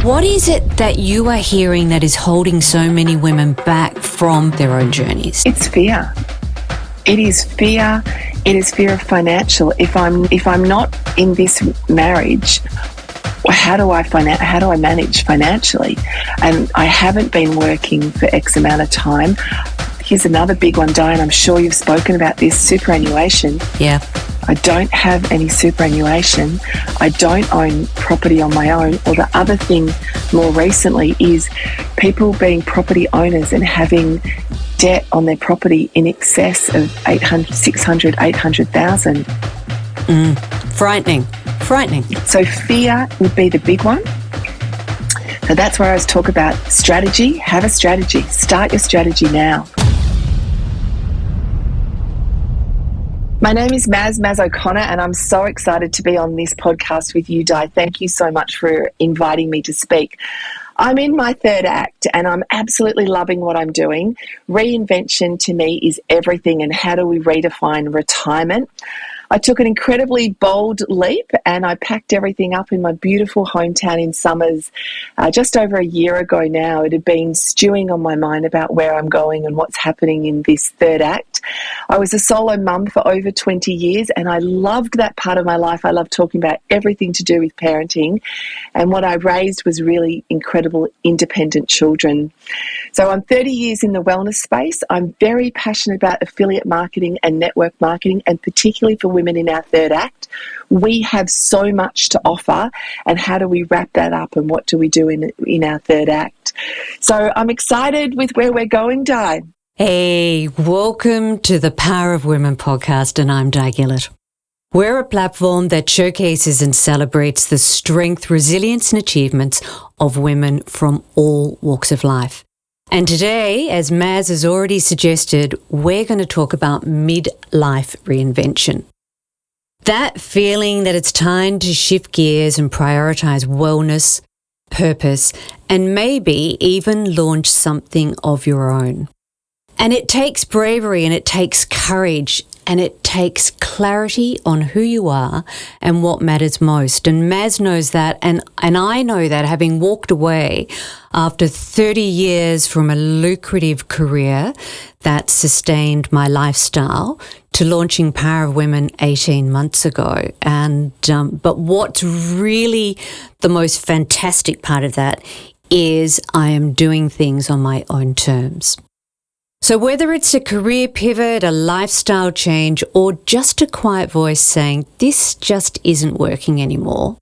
What is it that you are hearing that is holding so many women back from their own journeys? It's fear. It is fear. It is fear of financial. If I'm not in this marriage, how do I manage financially? And I haven't been working for X amount of time. Here's another big one, Diane. I'm sure you've spoken about this, superannuation. Yeah. I don't have any superannuation. I don't own property on my own. Or the other thing more recently is people being property owners and having debt on their property in excess of 600, 800,000. Frightening. So fear would be the big one. So that's where I was talking about strategy. Have a strategy. Start your strategy now. My name is Maz O'Connor, and I'm so excited to be on this podcast with you, Di. Thank you so much for inviting me to speak. I'm in my third act and I'm absolutely loving what I'm doing. Reinvention to me is everything, and how do we redefine retirement? I took an incredibly bold leap and I packed everything up in my beautiful hometown in Somers just over a year ago now. It had been stewing on my mind about where I'm going and what's happening in this third act. I was a solo mum for over 20 years and I loved that part of my life. I love talking about everything to do with parenting, and what I raised was really incredible independent children. So I'm 30 years in the wellness space. I'm very passionate about affiliate marketing and network marketing, and particularly for women in our third act. We have so much to offer, and how do we wrap that up, and what do we do in our third act? So I'm excited with where we're going, Di. Hey, welcome to the Power of Women podcast, and I'm Di Gillet. We're a platform that showcases and celebrates the strength, resilience and achievements of women from all walks of life. And today, as Maz has already suggested, we're going to talk about midlife reinvention. That feeling that it's time to shift gears and prioritize wellness, purpose, and maybe even launch something of your own. And it takes bravery, and it takes courage, and it takes clarity on who you are and what matters most. And Maz knows that, and I know that, having walked away after 30 years from a lucrative career that sustained my lifestyle to launching Power of Women 18 months ago. And but what's really the most fantastic part of that is I am doing things on my own terms. So whether it's a career pivot, a lifestyle change, or just a quiet voice saying, this just isn't working anymore,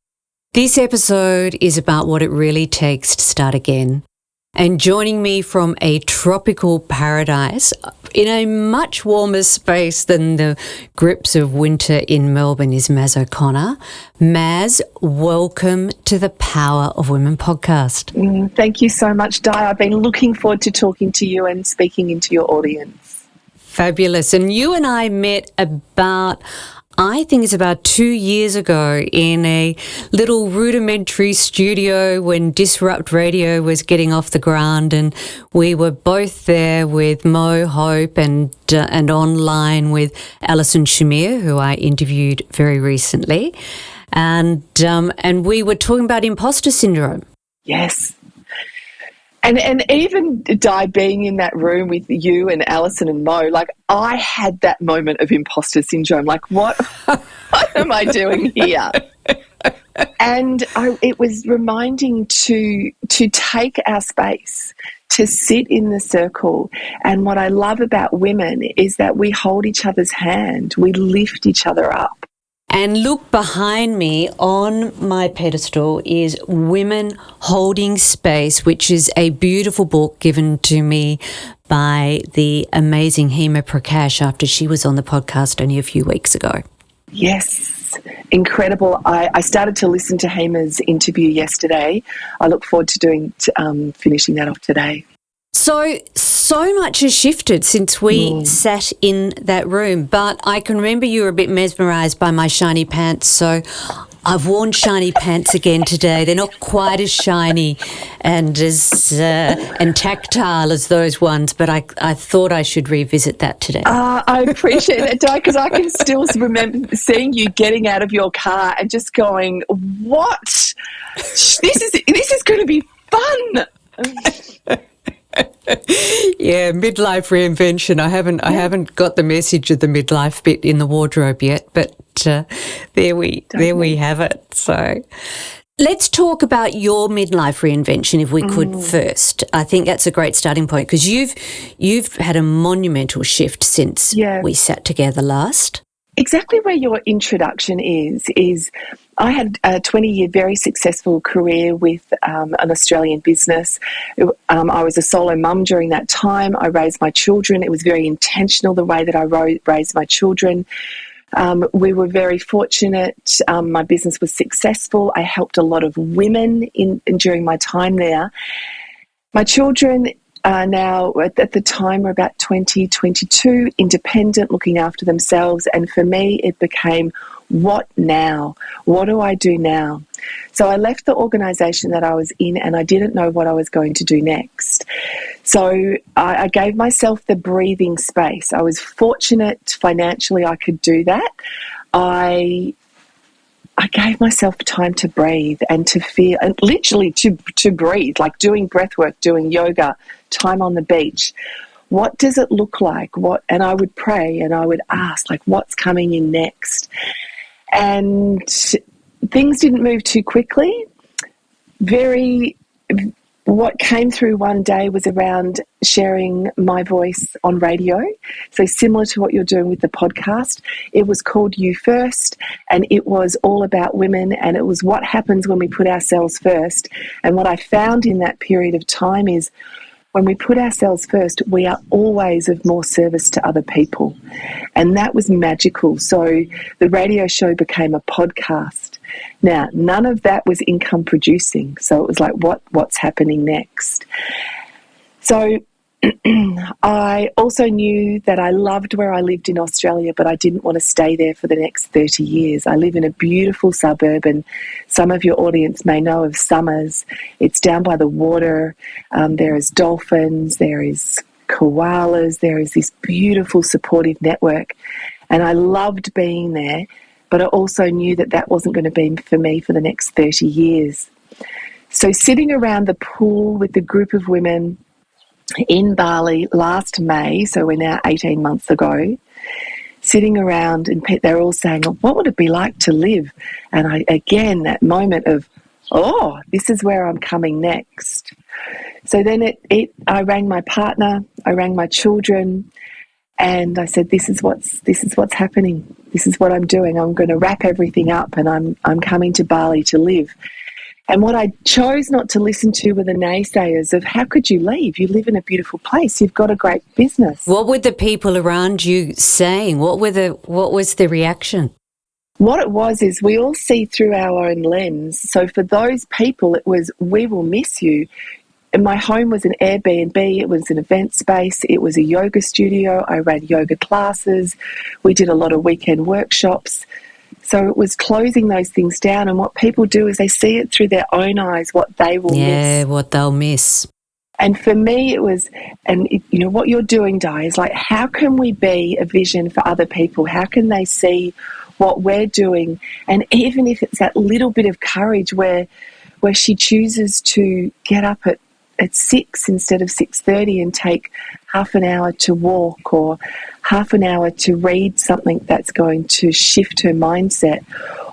this episode is about what it really takes to start again. And joining me from a tropical paradise in a much warmer space than the grips of winter in Melbourne is Maz O'Connor. Maz, welcome to the Power of Women podcast. Thank you so much, Di. I've been looking forward to talking to you and speaking into your audience. Fabulous. And you and I met about, I think it's about 2 years ago, in a little rudimentary studio when Disrupt Radio was getting off the ground, and we were both there with Mo, Hope, and online with Alison Shamir, who I interviewed very recently, and we were talking about imposter syndrome. Yes. And even Di, being in that room with you and Alison and Mo, like, I had that moment of imposter syndrome. Like, what am I doing here? And it was reminding to take our space, to sit in the circle. And what I love about women is that we hold each other's hand. We lift each other up. And look behind me on my pedestal is Women Holding Space, which is a beautiful book given to me by the amazing Hema Prakash after she was on the podcast only a few weeks ago. Yes, incredible. I started to listen to Hema's interview yesterday. I look forward to finishing that off today. So much has shifted since we sat in that room, but I can remember you were a bit mesmerised by my shiny pants, so I've worn shiny pants again today. They're not quite as shiny and as and tactile as those ones, but I thought I should revisit that today. I appreciate that, Di, because I can still remember seeing you getting out of your car and just going, what this is going to be fun. Yeah, midlife reinvention. I haven't got the message of the midlife bit in the wardrobe yet, but there we have it. So let's talk about your midlife reinvention, if we could first. I think that's a great starting point, because you've had a monumental shift since we sat together last. Exactly where your introduction is I had a 20-year very successful career with an Australian business. I was a solo mum during that time. I raised my children. It was very intentional, the way that I raised my children. We were very fortunate. My business was successful. I helped a lot of women during my time there. My children now, at the time, were about 20, 22, independent, looking after themselves. And for me, it became, what now? What do I do now? So I left the organisation that I was in, and I didn't know what I was going to do next. So I gave myself the breathing space. I was fortunate financially I could do that. I gave myself time to breathe and to feel, and literally to breathe, like doing breath work, doing yoga, time on the beach. What does it look like? And I would pray and I would ask, like, what's coming in next? And things didn't move too quickly. What came through one day was around sharing my voice on radio. So similar to what you're doing with the podcast, it was called You First, and it was all about women, and it was what happens when we put ourselves first. And what I found in that period of time is, when we put ourselves first, we are always of more service to other people. And that was magical. So the radio show became a podcast. Now, none of that was income producing. So it was like, what's happening next? So I also knew that I loved where I lived in Australia, but I didn't want to stay there for the next 30 years. I live in a beautiful suburb, and some of your audience may know of Summers. It's down by the water. There is dolphins, there is koalas, there is this beautiful supportive network. And I loved being there, but I also knew that that wasn't going to be for me for the next 30 years. So sitting around the pool with a group of women in Bali last May, so we're now 18 months ago, sitting around, and they're all saying, what would it be like to live? And again, that moment of, this is where I'm coming next. So then I rang my partner, I rang my children, and I said, this is what's happening. This is what I'm doing. I'm going to wrap everything up, and I'm coming to Bali to live. And what I chose not to listen to were the naysayers of, how could you leave? You live in a beautiful place. You've got a great business. What were the people around you saying? What was the reaction? What it was is, we all see through our own lens. So for those people, it was, we will miss you. And my home was an Airbnb. It was an event space. It was a yoga studio. I ran yoga classes. We did a lot of weekend workshops. So it was closing those things down, and what people do is they see it through their own eyes, what they will miss. Yeah, what they'll miss. And for me it was, what you're doing, Di, is like, how can we be a vision for other people? How can they see what we're doing? And even if it's that little bit of courage where she chooses to get up at 6 instead of 6:30 and take half an hour to walk, or half an hour to read something that's going to shift her mindset,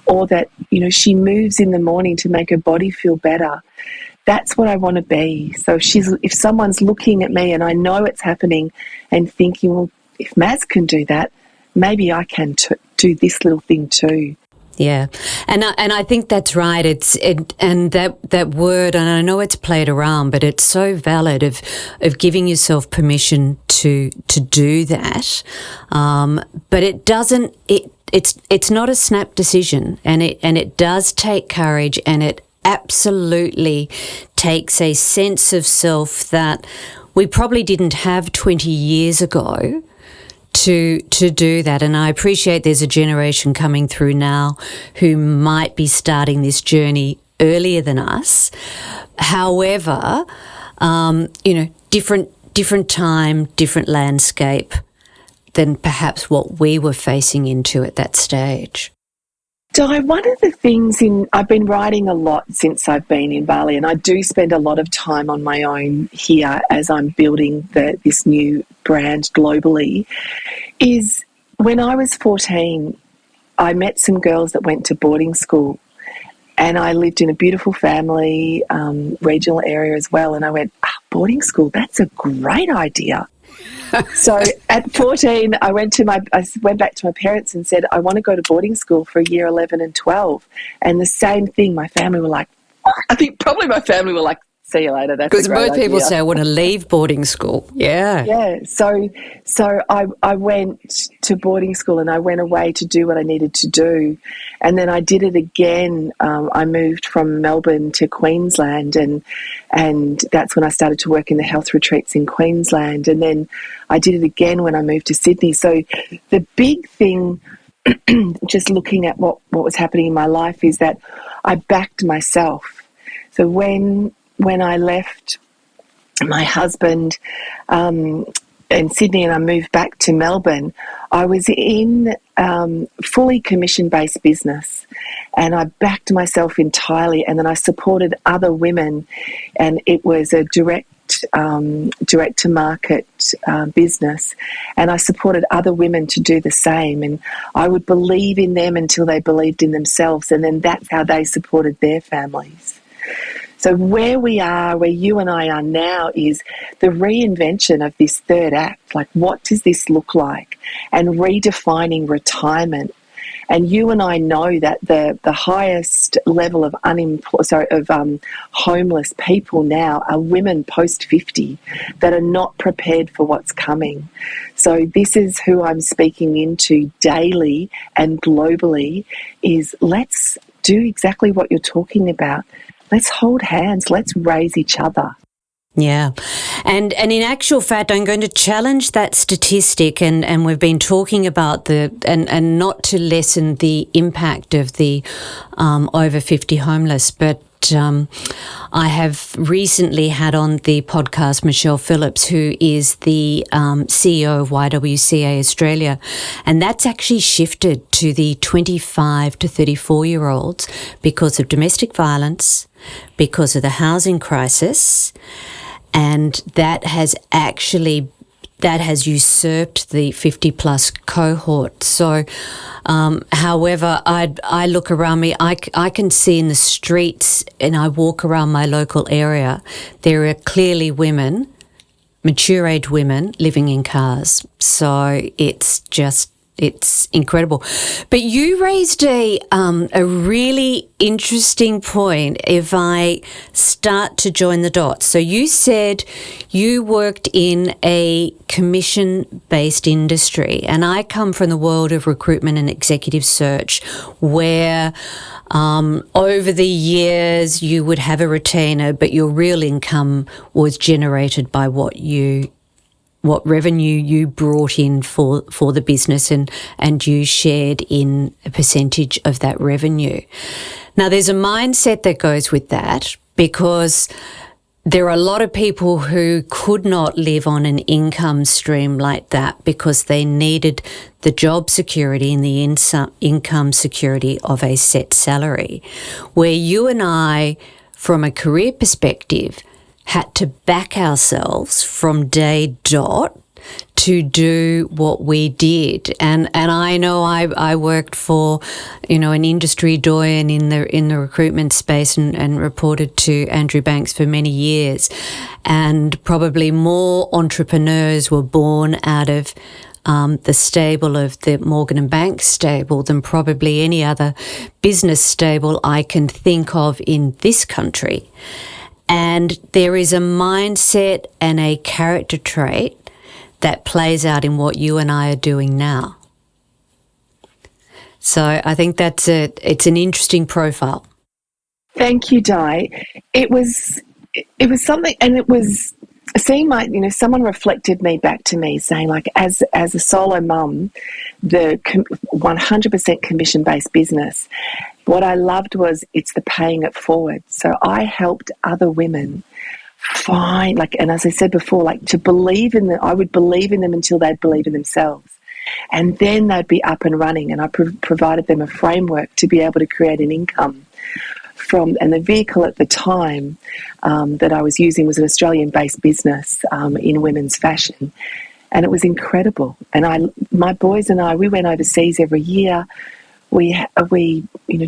or that, she moves in the morning to make her body feel better. That's what I want to be. So if someone's looking at me and I know it's happening and thinking, well, if Maz can do that, maybe I can do this little thing too. Yeah, and I think that's right. And that word, and I know it's played around, but it's so valid of giving yourself permission to do that. But it doesn't. It's not a snap decision, and it does take courage, and it absolutely takes a sense of self that we probably didn't have 20 years ago. To do that. And I appreciate there's a generation coming through now who might be starting this journey earlier than us. However, different time, different landscape than perhaps what we were facing into at that stage. Di, one of the things I've been writing a lot since I've been in Bali, and I do spend a lot of time on my own here as I'm building this new brand globally, is when I was 14, I met some girls that went to boarding school, and I lived in a beautiful family, regional area as well, and I went, boarding school, that's a great idea. So at 14, I went back to my parents and said, I want to go to boarding school for year 11 and 12. And the same thing, my family were like, I think probably my family were like, see you later. That's because most people say I want to leave boarding school. Yeah. Yeah. So I went to boarding school and I went away to do what I needed to do. And then I did it again. I moved from Melbourne to Queensland and that's when I started to work in the health retreats in Queensland. And then I did it again when I moved to Sydney. So the big thing, just looking at what was happening in my life, is that I backed myself. So when I left my husband in Sydney and I moved back to Melbourne, I was in fully commission-based business, and I backed myself entirely, and then I supported other women, and it was a direct-to-market business, and I supported other women to do the same, and I would believe in them until they believed in themselves, and then that's how they supported their families. So where you and I are now, is the reinvention of this third act. Like, what does this look like? And redefining retirement. And you and I know that the highest level of homeless people now are women post 50 that are not prepared for what's coming. So this is who I'm speaking into daily and globally, is let's do exactly what you're talking about. Let's hold hands. Let's raise each other. Yeah. And in actual fact, I'm going to challenge that statistic, and we've been talking about and not to lessen the impact of the over 50 homeless, but I have recently had on the podcast Michelle Phillips, who is the CEO of YWCA Australia, and that's actually shifted to the 25 to 34-year-olds because of domestic violence, because of the housing crisis, and that has usurped the 50-plus cohort. So, however, I look around me, I can see in the streets, and I walk around my local area, there are clearly women, mature age women, living in cars. So it's incredible. But you raised a really interesting point if I start to join the dots. So you said you worked in a commission-based industry, and I come from the world of recruitment and executive search, where over the years you would have a retainer, but your real income was generated by what revenue you brought in for the business, and you shared in a percentage of that revenue. Now, there's a mindset that goes with that, because there are a lot of people who could not live on an income stream like that because they needed the job security and the income security of a set salary, where you and I, from a career perspective, had to back ourselves from day dot to do what we did. And I know I worked for, an industry doyen in the recruitment space and reported to Andrew Banks for many years. And probably more entrepreneurs were born out of the stable of the Morgan and Banks stable than probably any other business stable I can think of in this country. And there is a mindset and a character trait that plays out in what you and I are doing now. So I think it's an interesting profile. Thank you, Di. It was something, and it was seeing someone reflected me back to me, saying, like, as a solo mum, the 100% commission-based business, what I loved was it's the paying it forward. So I helped other women find, and as I said before, to believe in them. I would believe in them until they'd believe in themselves. And then they'd be up and running, and I provided them a framework to be able to create an income from, and the vehicle at the time that I was using was an Australian-based business in women's fashion, and it was incredible. And my boys and I, we went overseas every year. We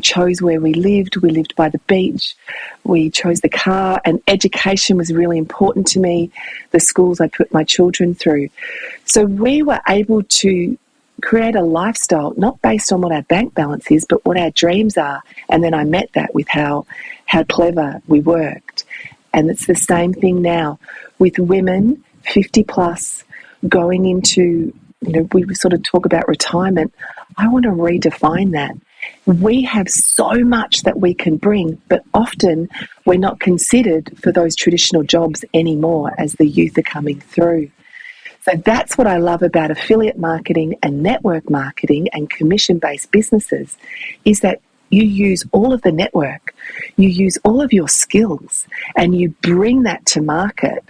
chose where we lived. We lived by the beach. We chose the car, and education was really important to me, the schools I put my children through. So we were able to create a lifestyle, not based on what our bank balance is, but what our dreams are. And then I met that with how clever we worked. And it's the same thing now with women 50 plus going into, we sort of talk about retirement. I want to redefine that. We have so much that we can bring, but often we're not considered for those traditional jobs anymore as the youth are coming through. So that's what I love about affiliate marketing and network marketing and commission-based businesses, is that you use all of the network, you use all of your skills, and you bring that to market,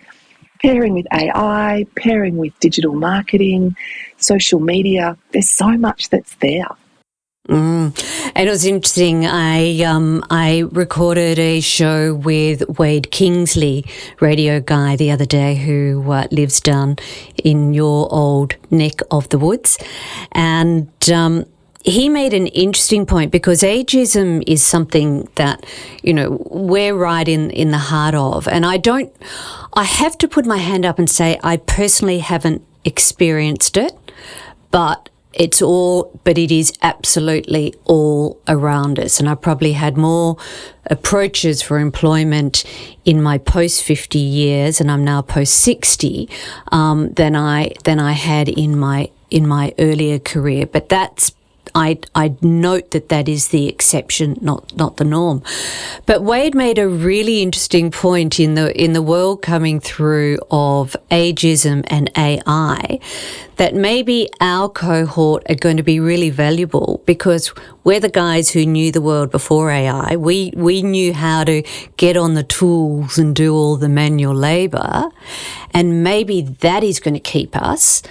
pairing with AI, pairing with digital marketing, social media. There's so much that's there. And it was interesting. I recorded a show with Wade Kingsley, radio guy, the other day, who lives down in your old neck of the woods, and he made an interesting point, because ageism is something that we're right in the heart of, and I have to put my hand up and say I personally haven't experienced it, but it is absolutely all around us. And I probably had more approaches for employment in my post-50 years, and I'm now post-60, than I had in my earlier career. But I note that is the exception, not the norm. But Wade made a really interesting point in the world coming through of ageism and AI, that maybe our cohort are going to be really valuable, because we're the guys who knew the world before AI. We knew how to get on the tools and do all the manual labour, and maybe that is going to keep us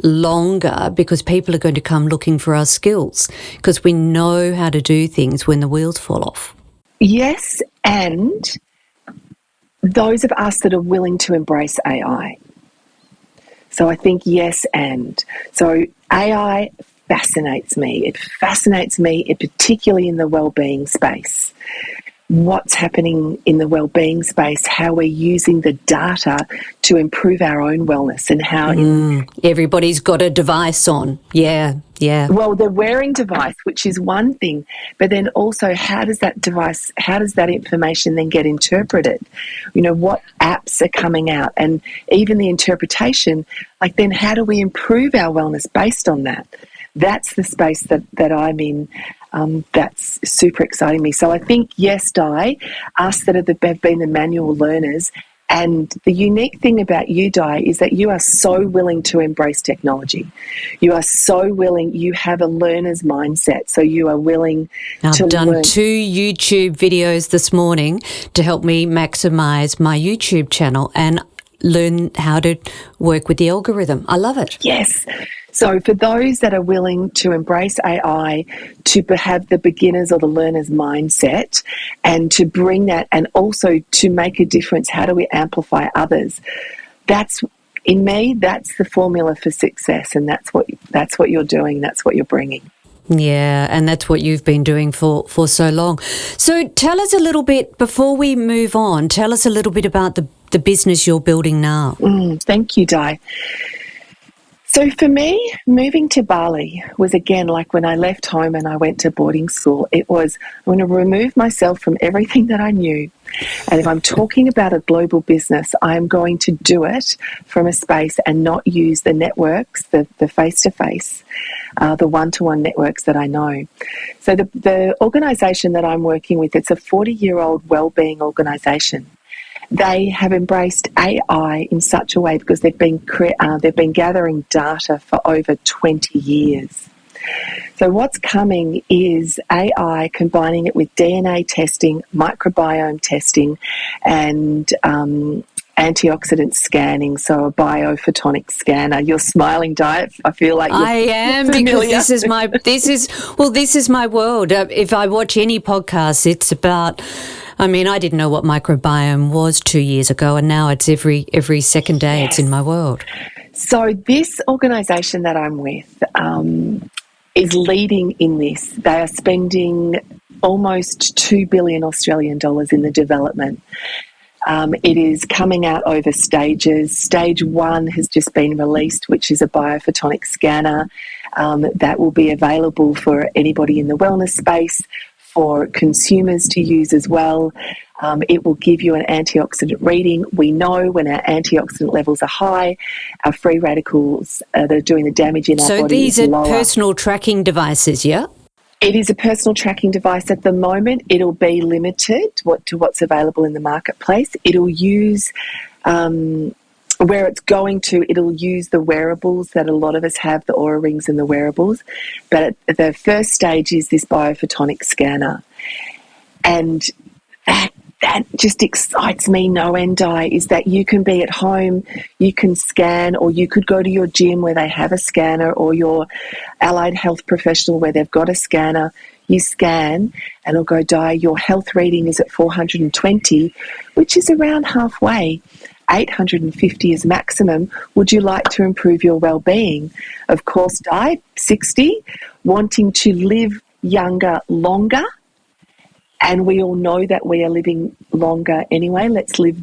longer, because people are going to come looking for our skills, because we know how to do things when the wheels fall off. Yes, and those of us that are willing to embrace AI. So I think yes, and. So AI fascinates me. It fascinates me, particularly in the wellbeing space. What's happening in the wellbeing space, how we're using the data to improve our own wellness, and how everybody's got a device on. Yeah. Well, they're wearing device, which is one thing, but then also how does that information then get interpreted? What apps are coming out, and even the interpretation, like then how do we improve our wellness based on that? That's the space that I'm in. That's super exciting me. So I think, yes, Di, us that have been the manual learners, and the unique thing about you, Di, is that you are so willing to embrace technology. You are so willing. You have a learner's mindset, so you are willing to learn. I've done 2 YouTube videos this morning to help me maximise my YouTube channel and learn how to work with the algorithm. I love it. Yes. So for those that are willing to embrace AI, to have the beginner's or the learner's mindset, and to bring that, and also to make a difference, how do we amplify others? That's, in me, that's the formula for success, and that's what you're doing, that's what you're bringing. Yeah, and that's what you've been doing for so long. So tell us a little bit, before we move on, tell us a little bit about the business you're building now. Thank you, Di. So for me, moving to Bali was, again, like when I left home and I went to boarding school, it was, I'm going to remove myself from everything that I knew. And if I'm talking about a global business, I am going to do it from a space and not use the networks, the face-to-face, the one-to-one networks that I know. So the organisation that I'm working with, it's a 40-year-old wellbeing organisation. They have embraced AI in such a way because they've been gathering data for over 20 years. So what's coming is AI, combining it with DNA testing, microbiome testing, and antioxidant scanning, so a biophotonic scanner. You're smiling, Di. I feel like I am familiar. Because this is my world. If I watch any podcast, it's about. I mean, I didn't know what microbiome was 2 years ago, and now it's every second day. Yes. It's in my world. So this organisation that I'm with is leading in this. They are spending almost 2 billion Australian dollars in the development. It is coming out over stages. Stage 1 has just been released, which is a biophotonic scanner that will be available for anybody in the wellness space, for consumers to use as well. It will give you an antioxidant reading. We know when our antioxidant levels are high, our free radicals that are doing the damage in our body is lower. So these are personal tracking devices, yeah? It is a personal tracking device at the moment. It'll be limited to what's available in the marketplace. It'll use, where it's going to, it'll use the wearables that a lot of us have, the Aura Rings and the wearables. But the first stage is this biophotonic scanner. And that just excites me no end, Di, is that you can be at home, you can scan, or you could go to your gym where they have a scanner, or your allied health professional where they've got a scanner. You scan and it'll go, Di, your health reading is at 420, which is around halfway. 850 is maximum. Would you like to improve your well-being? Of course, Di, 60, wanting to live younger, longer. And we all know that we are living longer anyway. Let's live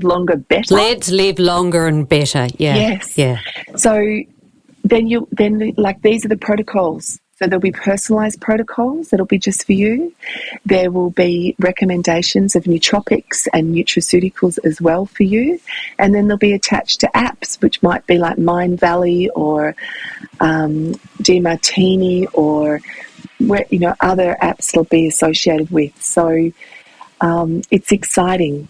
longer better. Let's live longer and better. Yeah. Yes. Yeah. So then these are the protocols. So there'll be personalised protocols that'll be just for you. There will be recommendations of nootropics and nutraceuticals as well for you. And then they'll be attached to apps, which might be like Mind Valley or DiMartini or other apps that'll be associated with. So it's exciting.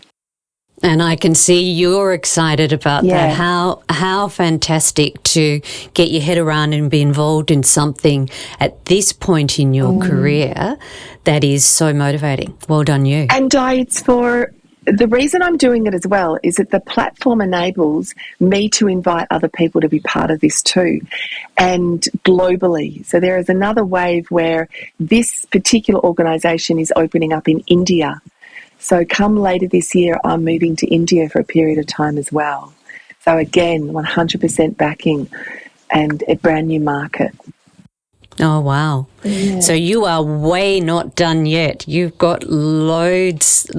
And I can see you're excited about that. How fantastic to get your head around and be involved in something at this point in your career that is so motivating. Well done, you. And it's for the reason I'm doing it as well is that the platform enables me to invite other people to be part of this too, and globally. So there is another wave where this particular organisation is opening up in India. So come later this year, I'm moving to India for a period of time as well. So again, 100% backing and a brand new market. Oh, wow. Yeah. So you are way not done yet. You've got loads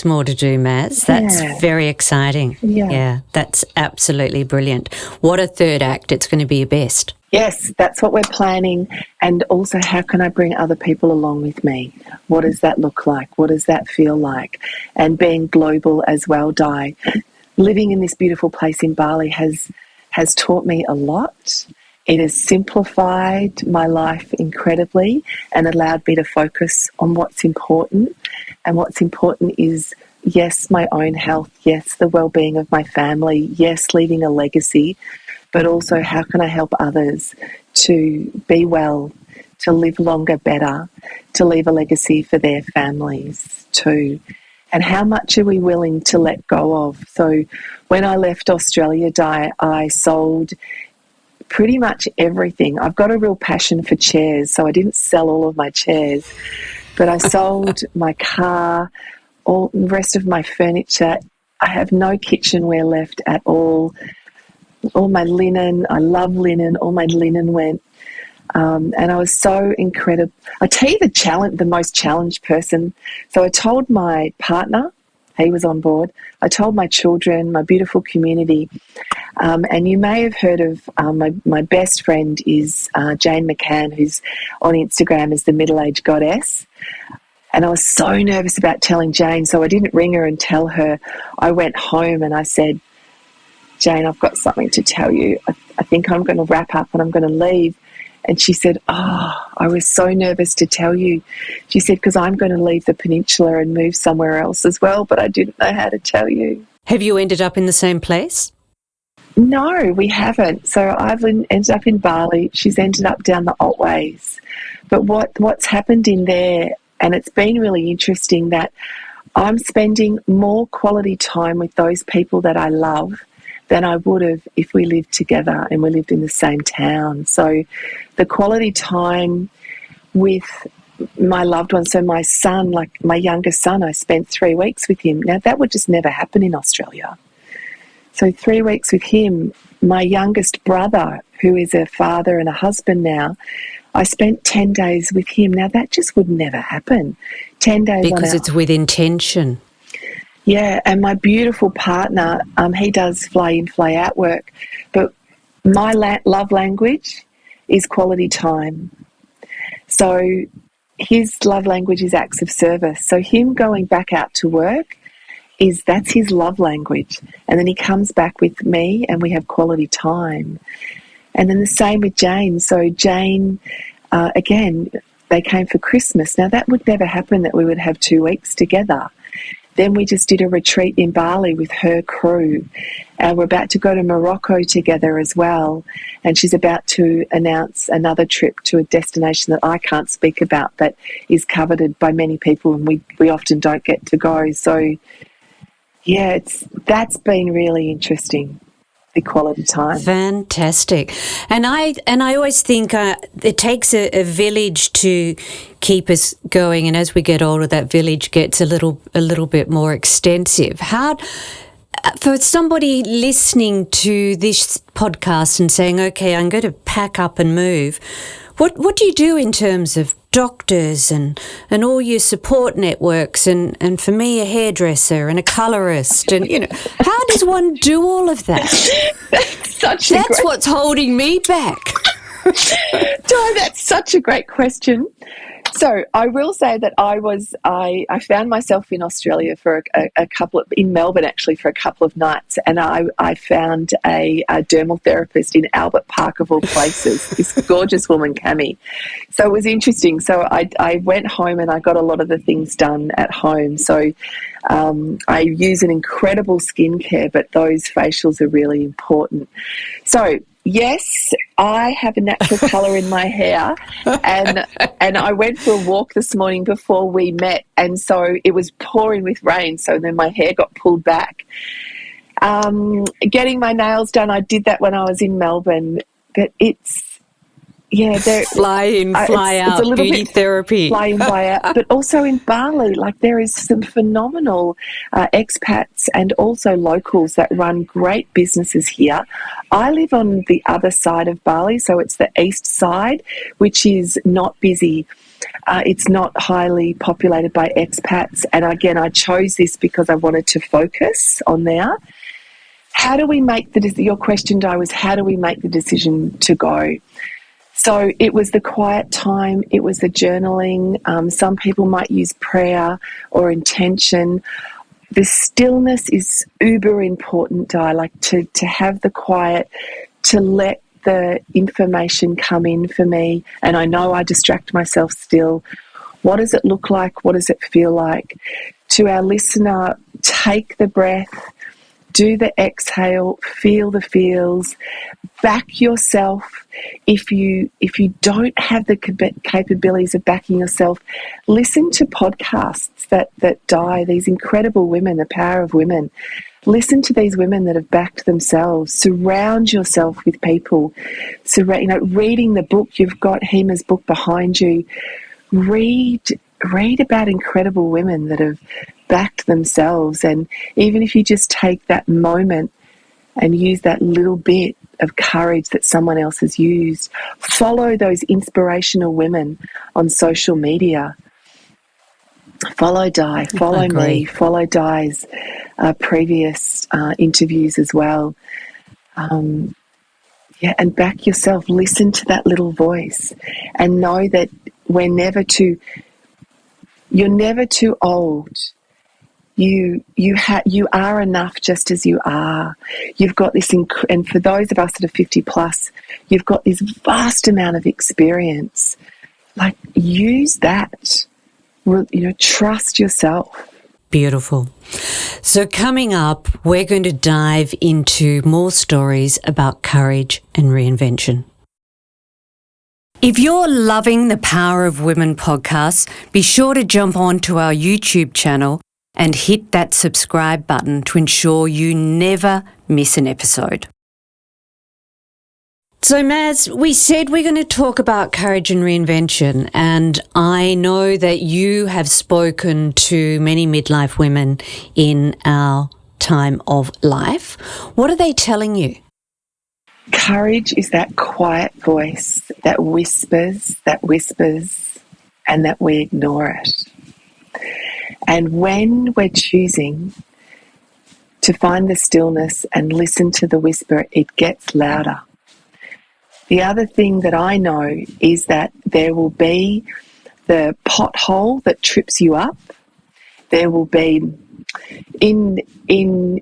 more to do, Maz. That's very exciting. Yeah, that's absolutely brilliant. What a third act. It's going to be your best. Yes, that's what we're planning. And also, how can I bring other people along with me? What does that look like? What does that feel like? And being global as well, Di. Living in this beautiful place in Bali has taught me a lot. It has simplified my life incredibly and allowed me to focus on what's important. And what's important is, yes, my own health, yes, the well-being of my family, yes, leaving a legacy, but also how can I help others to be well, to live longer better, to leave a legacy for their families too. And how much are we willing to let go of? So when I left Australia, Di, I sold pretty much everything. I've got a real passion for chairs, so I didn't sell all of my chairs, but I sold my car, all the rest of my furniture. I have no kitchenware left at all. All my linen, I love linen, all my linen went. And I was so incredible. I tell you the most challenged person. So I told my partner, he was on board. I told my children, my beautiful community. And you may have heard of my best friend is Jane McCann, who's on Instagram as the middle-aged goddess. And I was so nervous about telling Jane, so I didn't ring her and tell her. I went home and I said, Jane, I've got something to tell you. I think I'm going to wrap up and I'm going to leave. And she said, I was so nervous to tell you. She said, because I'm going to leave the peninsula and move somewhere else as well, but I didn't know how to tell you. Have you ended up in the same place? No, we haven't. So I've ended up in Bali. She's ended up down the Otways. But what's happened in there, and it's been really interesting that I'm spending more quality time with those people that I love than I would have if we lived together and we lived in the same town. So the quality time with my loved ones, so my son, like my youngest son, I spent 3 weeks with him. Now, that would just never happen in Australia. So 3 weeks with him. My youngest brother, who is a father and a husband now, I spent 10 days with him. Now, that just would never happen. 10 days because it's with intention. Yeah, and my beautiful partner, he does fly in, fly out work. But my love language is quality time. So his love language is acts of service. So him going back out to work, that's his love language. And then he comes back with me and we have quality time. And then the same with Jane. So Jane, again, they came for Christmas. Now, that would never happen that we would have 2 weeks together. Then we just did a retreat in Bali with her crew. We're about to go to Morocco together as well. And she's about to announce another trip to a destination that I can't speak about but is coveted by many people, and we often don't get to go. So, yeah, that's been really interesting. The quality time. Fantastic. And I always think it takes a village to keep us going, and as we get older, that village gets a little bit more extensive. How, for somebody listening to this podcast and saying, okay, I'm going to pack up and move, what do you do in terms of doctors and all your support networks and for me a hairdresser and a colourist and how does one do all of that? That's what's holding me back. That's such a great question. So I will say that I found myself in Australia for in Melbourne actually for a couple of nights, and I found a dermal therapist in Albert Park of all places, this gorgeous woman, Cami. So it was interesting. So I went home and I got a lot of the things done at home. So I use an incredible skincare, but those facials are really important. So yes, I have a natural colour in my hair, and I went for a walk this morning before we met, and so it was pouring with rain, so then my hair got pulled back. Getting my nails done, I did that when I was in Melbourne, but fly in, fly out, it's a little beauty bit therapy. Fly in, fly out. But also in Bali, like there is some phenomenal expats and also locals that run great businesses here. I live on the other side of Bali, so it's the east side, which is not busy. It's not highly populated by expats. And again, I chose this because I wanted to focus on there. How do we make your question, Di, was how do we make the decision to go? So it was the quiet time, it was the journaling. Some people might use prayer or intention. The stillness is uber important, Di, like to have the quiet, to let the information come in for me. And I know I distract myself still. What does it look like? What does it feel like? To our listener, take the breath, do the exhale, feel the feels, back yourself. If you don't have the capabilities of backing yourself, listen to podcasts that these incredible women, the power of women. Listen to these women that have backed themselves. Surround yourself with people. Reading the book, you've got Hema's book behind you. Read about incredible women that have backed themselves, and even if you just take that moment and use that little bit of courage that someone else has used, follow those inspirational women on social media. Follow Di, follow me, follow Di's previous interviews as well. And back yourself. Listen to that little voice and know that you're never too old. You are enough just as you are. You've got this, and for those of us that are 50 plus, you've got this vast amount of experience. Like, use that. Trust yourself. Beautiful. So coming up, we're going to dive into more stories about courage and reinvention. If you're loving the Power of Women podcast, be sure to jump on to our YouTube channel and hit that subscribe button to ensure you never miss an episode. So, Maz, we said we're going to talk about courage and reinvention, and I know that you have spoken to many midlife women in our time of life. What are they telling you? Courage is that quiet voice that whispers, and that we ignore it. And when we're choosing to find the stillness and listen to the whisper, it gets louder. The other thing that I know is that there will be the pothole that trips you up. There will be, in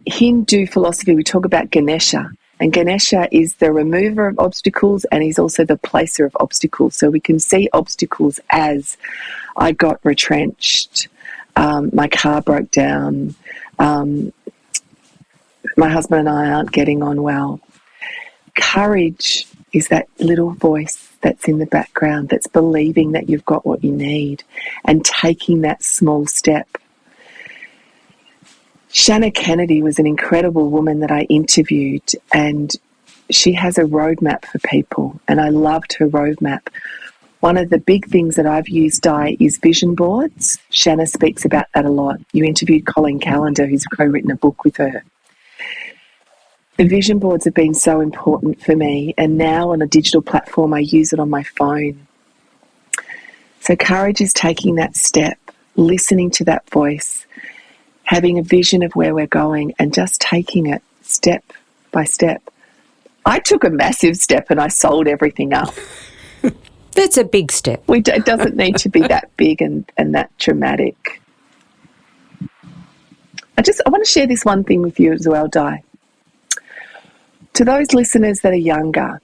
Hindu philosophy, we talk about Ganesha. And Ganesha is the remover of obstacles, and he's also the placer of obstacles. So we can see obstacles as I got retrenched, my car broke down, my husband and I aren't getting on well. Courage is that little voice that's in the background that's believing that you've got what you need and taking that small step. Shanna Kennedy was an incredible woman that I interviewed, and she has a roadmap for people, and I loved her roadmap. One of the big things that I've used, Di, is vision boards. Shanna speaks about that a lot. You interviewed Colleen Callender, who's co-written a book with her. The vision boards have been so important for me, and now on a digital platform, I use it on my phone. So courage is taking that step, listening to that voice, having a vision of where we're going, and just taking it step by step. I took a massive step and I sold everything up. That's a big step. It doesn't need to be that big and that dramatic. I want to share this one thing with you as well, Di. To those listeners that are younger,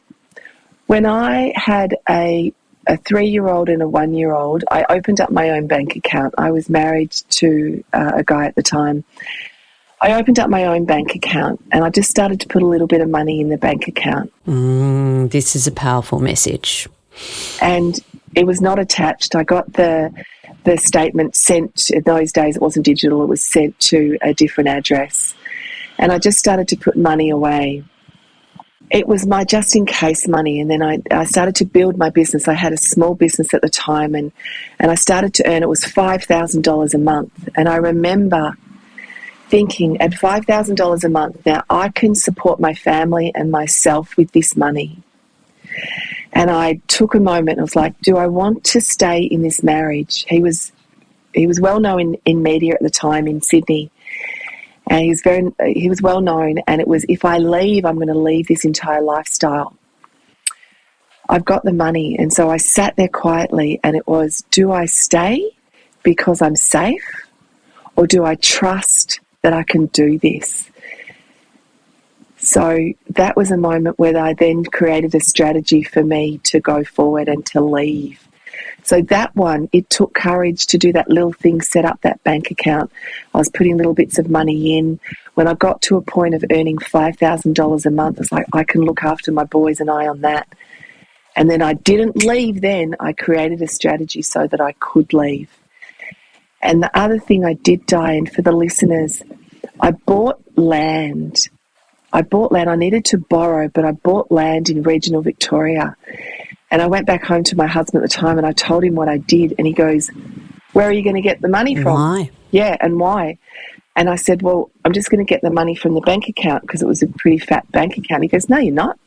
when I had a 3-year-old and a 1-year-old, I opened up my own bank account. I was married to a guy at the time. I opened up my own bank account and I just started to put a little bit of money in the bank account. This is a powerful message. And it was not attached. I got the statement sent. In those days it wasn't digital, it was sent to a different address. And I just started to put money away. It was my just-in-case money, and then I started to build my business. I had a small business at the time, and I started to earn, it was $5,000 a month. And I remember thinking, at $5,000 a month, now I can support my family and myself with this money. And I took a moment and was like, do I want to stay in this marriage? He was well known in media at the time in Sydney. And he was well known, and it was, if I leave, I'm going to leave this entire lifestyle. I've got the money. And so I sat there quietly, and it was, do I stay because I'm safe, or do I trust that I can do this? So that was a moment where I then created a strategy for me to go forward and to leave. So that one, it took courage to do that little thing, set up that bank account. I was putting little bits of money in. When I got to a point of earning $5,000 a month, it's like, I can look after my boys and I on that. And then I didn't leave then. I created a strategy so that I could leave. And the other thing I did, Diane, for the listeners, I bought land. I needed to borrow, but I bought land in regional Victoria. And I went back home to my husband at the time and I told him what I did. And he goes, where are you going to get the money from? Why? Yeah, and why? And I said, well, I'm just going to get the money from the bank account, because it was a pretty fat bank account. He goes, no, you're not.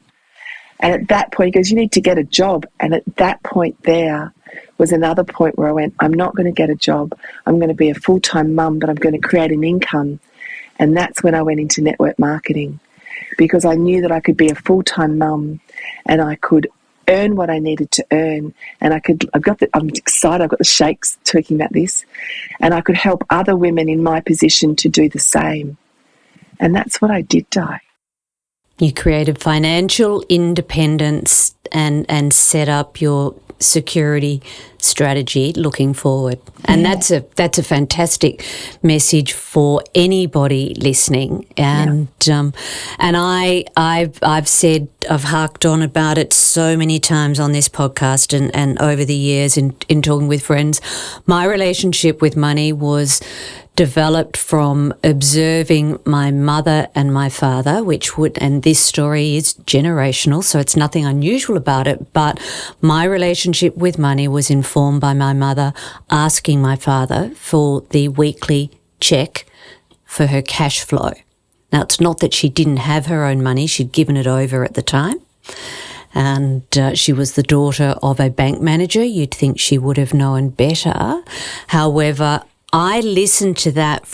And at that point, he goes, you need to get a job. And at that point there was another point where I went, I'm not going to get a job. I'm going to be a full-time mum, but I'm going to create an income. And that's when I went into network marketing, because I knew that I could be a full-time mum and I could earn what I needed to earn, and I'm excited, I've got the shakes talking about this, and I could help other women in my position to do the same. And that's what I did, Di. You created financial independence and set up your security strategy looking forward. And that's a fantastic message for anybody listening. And and I've said I've harked on about it so many times on this podcast and over the years in talking with friends. My relationship with money was developed from observing my mother and my father, and this story is generational, so it's nothing unusual about it, but my relationship with money was informed by my mother asking my father for the weekly check for her cash flow. Now, it's not that she didn't have her own money, she'd given it over at the time. And she was the daughter of a bank manager. You'd think she would have known better. However, I listened to that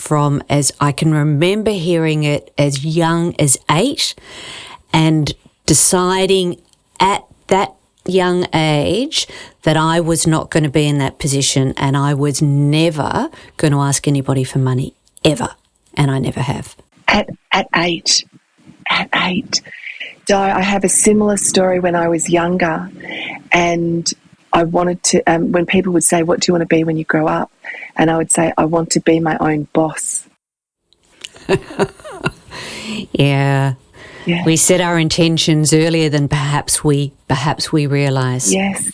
as I can remember hearing it as young as 8 and deciding at that young age that I was not going to be in that position and I was never going to ask anybody for money, ever. And I never have. At 8. Di, I have a similar story when I was younger, and I wanted to, when people would say, what do you want to be when you grow up? And I would say, I want to be my own boss. Yeah. We set our intentions earlier than perhaps we realise. Yes.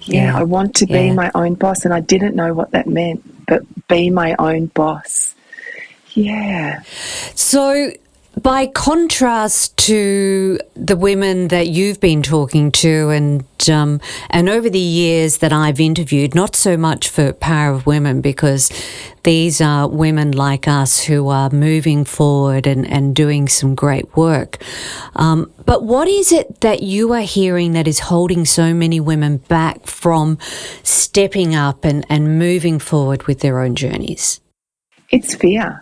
Yeah, I want to be my own boss, and I didn't know what that meant, but be my own boss. Yeah. So by contrast to the women that you've been talking to and over the years that I've interviewed, not so much for Power of Women because these are women like us who are moving forward and doing some great work. But what is it that you are hearing that is holding so many women back from stepping up and moving forward with their own journeys? It's fear.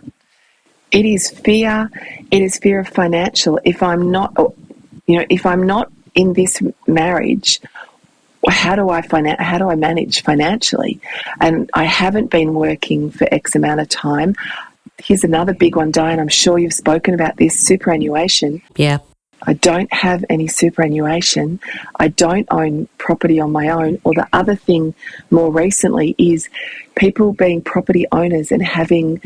It is fear. It is fear of financial. If I'm not in this marriage, how do I manage financially? And I haven't been working for X amount of time. Here's another big one, Diane. I'm sure you've spoken about this: superannuation. Yeah. I don't have any superannuation. I don't own property on my own. Or the other thing more recently is people being property owners and having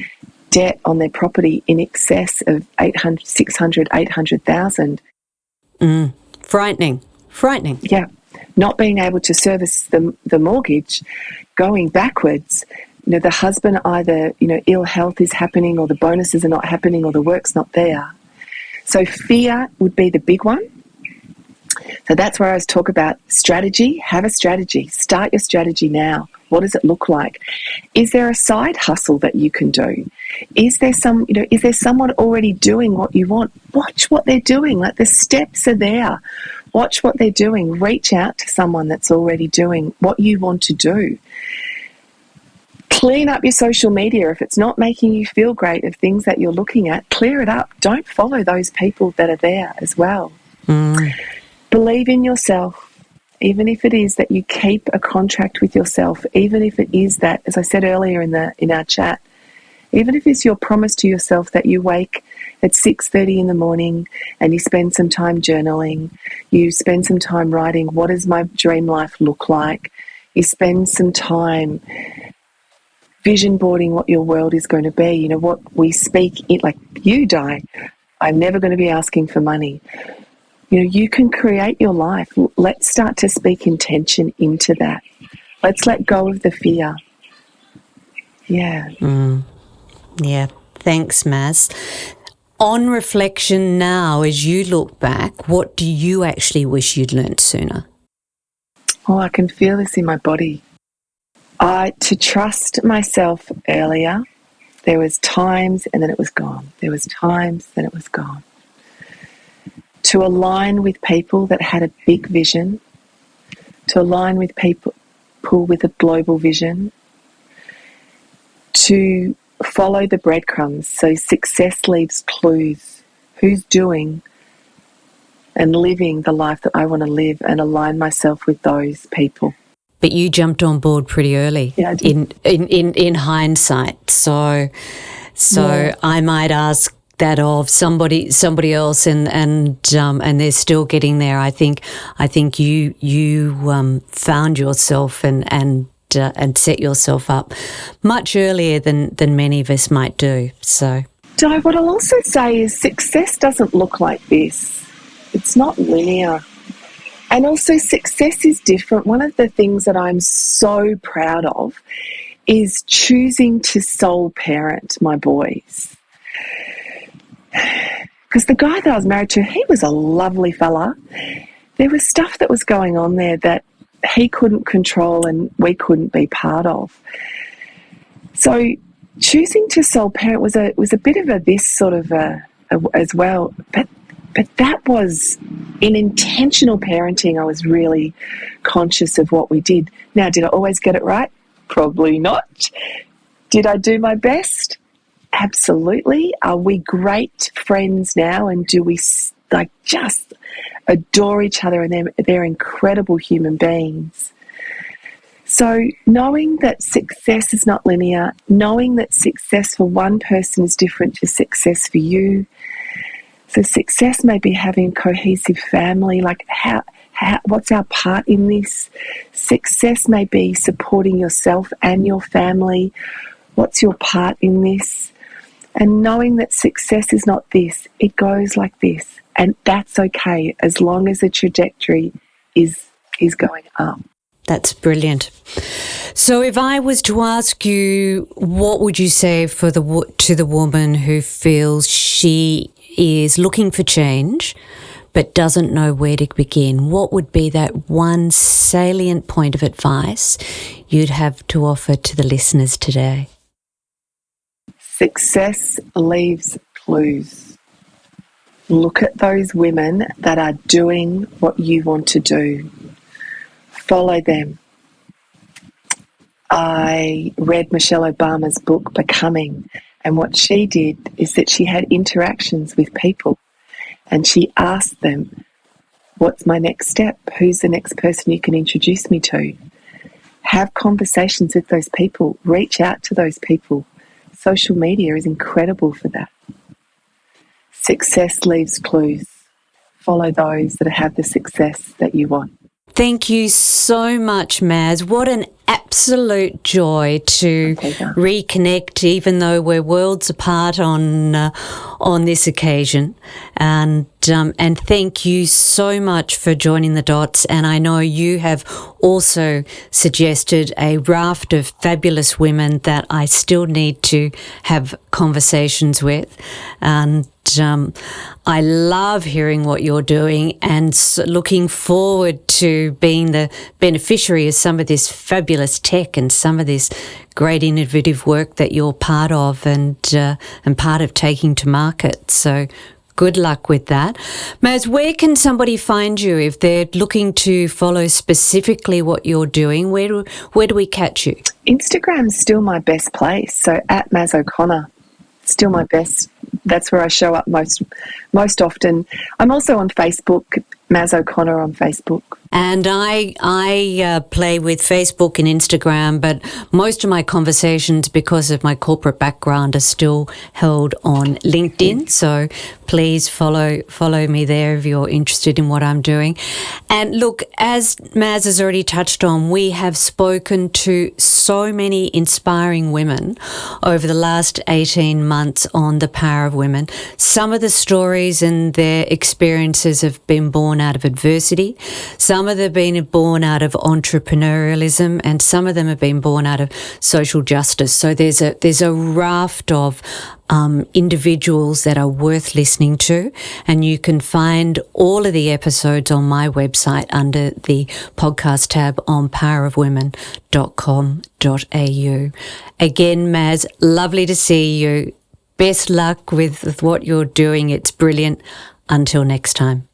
debt on their property in excess of 800,000. Frightening. Yeah. Not being able to service the mortgage, going backwards. The husband either, ill health is happening or the bonuses are not happening or the work's not there. So fear would be the big one. So that's where I was talking about strategy. Have a strategy. Start your strategy now. What does it look like? Is there a side hustle that you can do? Is there someone already doing what you want? Watch what they're doing. Like, the steps are there. Watch what they're doing. Reach out to someone that's already doing what you want to do. Clean up your social media. If it's not making you feel great of things that you're looking at, clear it up. Don't follow those people that are there as well. Believe in yourself. Even if it is that you keep a contract with yourself, even if it is that, as I said earlier in our chat, even if it's your promise to yourself that you wake at 6:30 in the morning and you spend some time journaling, you spend some time writing, what does my dream life look like? You spend some time vision boarding what your world is going to be. What we speak, like you, Di, I'm never going to be asking for money. You can create your life. Let's start to speak intention into that. Let's let go of the fear. Yeah. Yeah. Thanks, Maz. On reflection now, as you look back, what do you actually wish you'd learnt sooner? Oh, I can feel this in my body. To trust myself earlier. There was times and then it was gone. There was times, then it was gone. To align with people that had a big vision, to align with people with a global vision, to follow the breadcrumbs. So success leaves clues. Who's doing and living the life that I want to live, and align myself with those people. But you jumped on board pretty early. Yeah, I did. In hindsight. So yeah. I might ask that of somebody else, and they're still getting there. I think you found yourself and set yourself up much earlier than many of us might do. So, Di, what I'll also say is success doesn't look like this. It's not linear. And also success is different. One of the things that I'm so proud of is choosing to soul parent my boys. Because the guy that I was married to, he was a lovely fella. There was stuff that was going on there that he couldn't control and we couldn't be part of. So choosing to soul parent was a bit of this sort of as well. But that was in intentional parenting. I was really conscious of what we did. Now, did I always get it right? Probably not. Did I do my best? Absolutely. Are we great friends now? And do we just adore each other? And they're incredible human beings. So knowing that success is not linear, knowing that success for one person is different to success for you. So success may be having a cohesive family, like what's our part in this? Success may be supporting yourself and your family. What's your part in this? And knowing that success is not this, it goes like this. And that's okay as long as the trajectory is going up. That's brilliant. So if I was to ask you, what would you say to the woman who feels she is looking for change but doesn't know where to begin? What would be that one salient point of advice you'd have to offer to the listeners today? Success leaves clues. Look at those women that are doing what you want to do. Follow them. I read Michelle Obama's book, Becoming, and what she did is that she had interactions with people and she asked them, what's my next step? Who's the next person you can introduce me to? Have conversations with those people. Reach out to those people. Social media is incredible for that. Success leaves clues. Follow those that have the success that you want. Thank you so much, Maz. What an absolute joy to reconnect, even though we're worlds apart on this occasion. And thank you so much for joining the dots. And I know you have also suggested a raft of fabulous women that I still need to have conversations with. And I love hearing what you're doing and looking forward to being the beneficiary of some of this fabulous tech and some of this great innovative work that you're part of and part of taking to market. So good luck with that. Maz, where can somebody find you if they're looking to follow specifically what you're doing? Where do we catch you? Instagram's still my best place. So at Maz O'Connor, still my best. That's where I show up most often. I'm also on Facebook, Maz O'Connor on Facebook. And I play with Facebook and Instagram, but most of my conversations, because of my corporate background, are still held on LinkedIn. So please follow me there if you're interested in what I'm doing. And look, as Maz has already touched on, we have spoken to so many inspiring women over the last 18 months on the power of women. Some of the stories and their experiences have been born out of adversity. Some of them have been born out of entrepreneurialism, and some of them have been born out of social justice. So there's a raft of individuals that are worth listening to, and you can find all of the episodes on my website under the podcast tab on powerofwomen.com.au. Again, Maz, lovely to see you. Best luck with what you're doing. It's brilliant. Until next time.